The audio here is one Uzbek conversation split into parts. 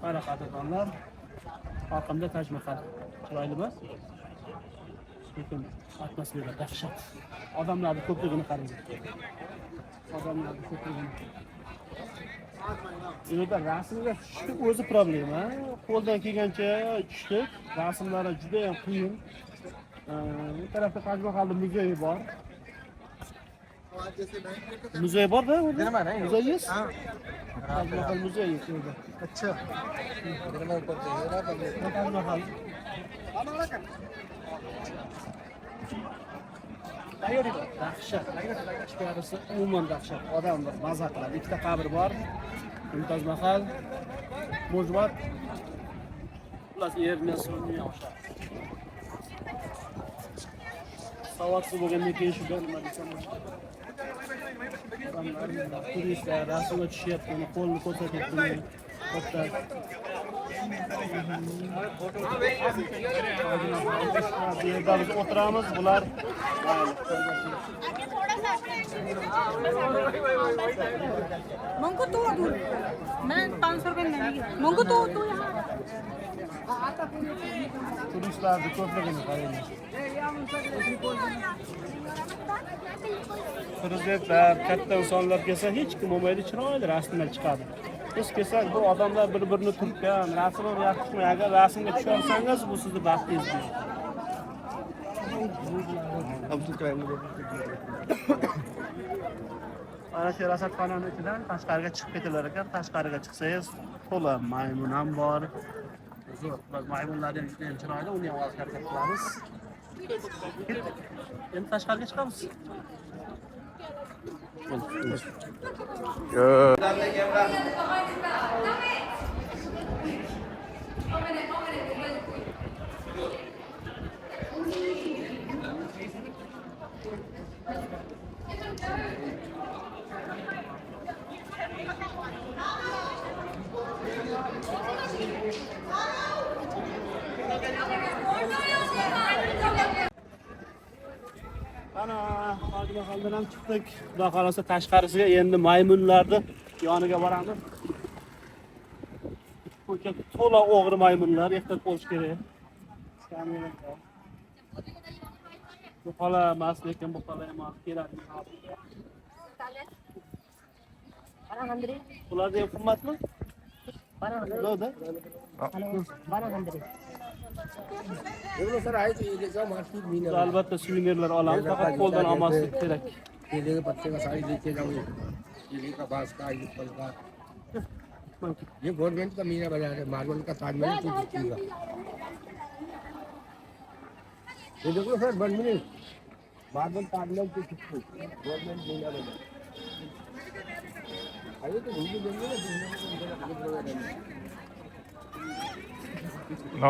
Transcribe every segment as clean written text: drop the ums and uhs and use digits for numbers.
Qara qadrdonlar. Orqamda Taj Mahal. Chiroylimi? Lekin atmosfera dahshat. Odamlarning ko'pligini qarang. Odamlarning ko'pligini. Yo'lda rasmga tushishlik o'zi problema. Qo'ldan kelgancha tushdik. Rasmlari juda ham qiyin. Bu tarafda Taj Mahalning muzeyi bor. Muzey borda o'rda? Muzeyiz? Taj Mahal muzeyi o'rda. Achcha. Taj Mahal. Dahshat. Ichkarisi umuman dahshat. Odamlar maza qiladi. Ikkita qabr bor. Taj Mahal, Mujvat, plus yerni sun'iy oshar. Savodsiz bo'lgandan keyin shu nima desam turistlar rasmga tushyapti, uni qo'lni ko'rsatyapti. Katta. Bu yerda biz o'tiramiz, bular मंगो तो दूर मैं 500 रुपए में मंगो तो यहाँ turistlarni ko'pligini qarang. Prezidentlar, katta insonlar kelsa hech kim bo'lmaydi, chiroyli rasmlar chiqadi. Biz kelsak, bu odamlar bir-birini turtgan, rasmni yaxshi, agar rasmga tusha olsangiz, bu sizni baxtingiz. Mana shu rasatxonaning ichidan tashqariga chiqib ketilar ekan. Tashqariga chiqsangiz, to'la maymun ham bor. Zo'r. Biz maymunlarni ham juda ham chiroyli, uni ham olib harakat qilamiz. Endi tashqariga chiqamiz. Ana, Taj Mahaldan ham chiqdik. Xudo xolasa tashqarisiga endi maymunlarni yoniga boramiz. Ko'cha to'la o'g'ri maymunlar, ehtiyot bo'lish kerak. Bu xola emas, lekin bu xola emas, keladi. Ularda ham qimmatmi? Nima? Albatta suvenirlar olamiz, faqat qo'ldan olmaslik kerak. केले के पत्ते का साड़ी लेके जाऊंगे केले का बांस का एप्पल का ये गवर्नमेंट का मीना बाजार है मार्बल का ताजमहल की बिक्री का ये देखो सर 1 मिनट मार्बल ताजमहल की बिक्री गवर्नमेंट मीना बाजार आइए तो घूमने देंगे ना No.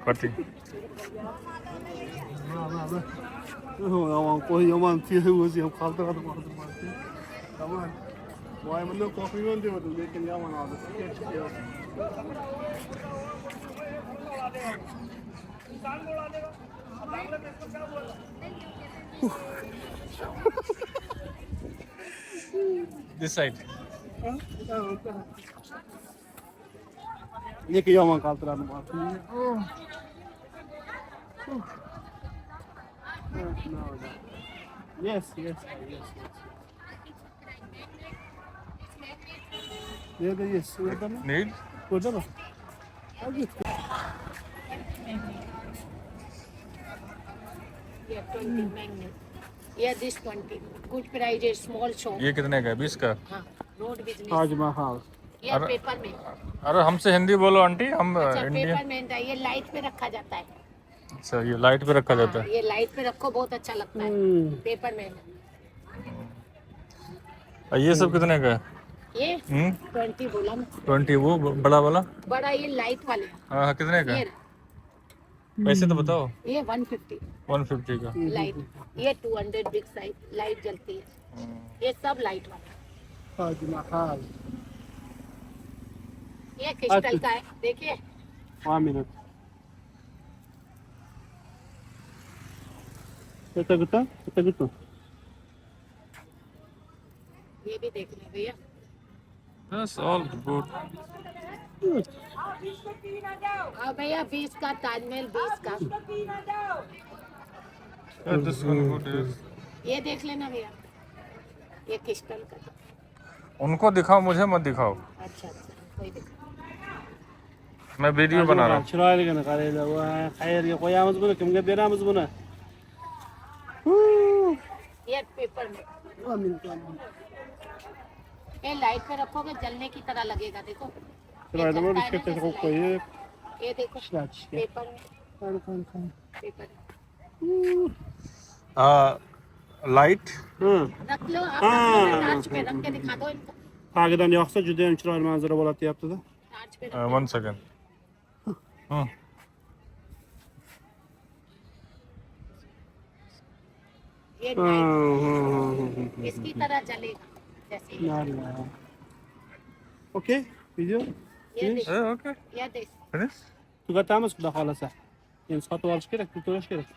Cutting. Yaman koy yaman tiyemiz yam kaldırdı. Tamam. Vay bundan korkuyorum diyordum lekin yaman aldı. Çıkıyor. This side. Lekin yaman kaldırdı. Yes. Nerede yes? Orada mı? Nail? Orada mı? Al git. Yeah, 20 magnet. Yeah, this 20. Good price is small shop. ये कितने का है 20 का हाँ, road business. Taj Mahal. ये पेपर में। अरे हमसे हिंदी बोलो आंटी हम अच्छा, इंडियन पेपर में होता है, ये लाइट पे रखा जाता है। अच्छा ये लाइट पे रखा जाता हाँ, है ये लाइट पे रखो बहुत अच्छा लगता है पेपर में। और ये सब कितने का है ये 20 बोला मैं। 20 वो बड़ा वाला बड़ा ये लाइट वाले हाँ कितने का ये है पैसे तो बताओ 150 150 का लाइट, ये 200 बिग साइज लाइट जलती है, ये सब लाइट वाला। Taj Mahal. ये क्रिस्टल का है, देखिए 1 minute. Kita gitu. ये भी देख ले भैया। That's all good. भैया 20 का ताजमहल 20 का Yeah, this one good is. ये देख लेना भैया ये क्रिस्टल का उनको दिखाओ, मुझे मत दिखाओ. अच्छा अच्छा कोई दिक्कत मैं वीडियो बना रहा हूँ. chiroyligini qaranglar. Voy, qayerga qo'yamiz buni? Kimga beramiz buni? ये पेपर में ये लाइट पे रखोगे जलने की तरह लगेगा देखो ये Chiroyli जलता bo'lib है ना ishga जैसे qo'yib लाइट। qo'yib, ये देखो ishlatishga. पेपर में पेपर में लाइट. रख लो आप हाँ। रख लो टार्च पे रख के दिखा दो इनको Tagidan yoqsa juda ham chiroyli manzara bo'ladi deyapti-da. Torch पे रख 1 second. ये Ha, लाइट ha, ha, इसकी तरह जलेगा जैसे ha. Okay, video. ये देख Okay. ये देख Finish. Tugatamiz xudo xolasa. Endi sotib olish kerak, pul to'lash kerak.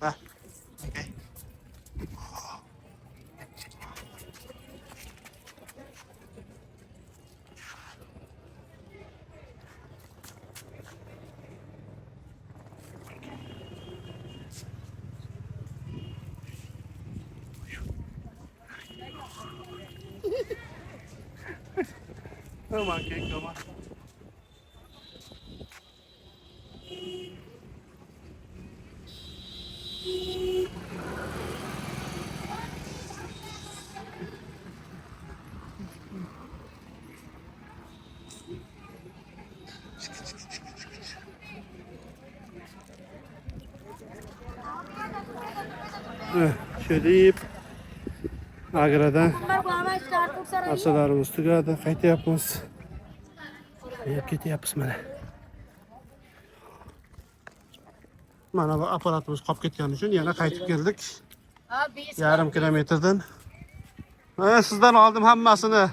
Ah, okay. Come on, kid, come on. Şöyle yiyip Agra'dan narsalarimiz tugadi, qaytyapmiz. Yeb ketyapmiz mana. Mana bu aparatimiz qolib ketgani uchun yana qaytib keldik. हाँ 20 Yarim kilometrdan. Ha, sizdan oldim hammasini.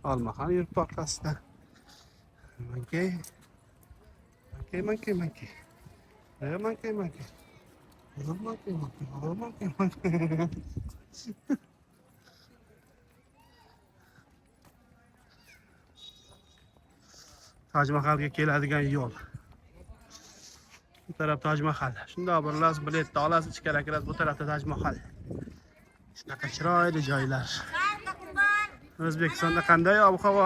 Olmahan yurib orqasidan. Monkey. Monkey, monkey, monkey. Monkey, monkey. Monkey, monkey. Monkey, monkey. Taj Mahalga keladigan yo'l. Bu taraf Taj Mahal. Shundoq birlas biletni olasiz, ichkariga kirasiz. Bu tarafda Taj Mahal. Shunaqa chiroyli joylar. O'zbekistonda qanday ob-havo?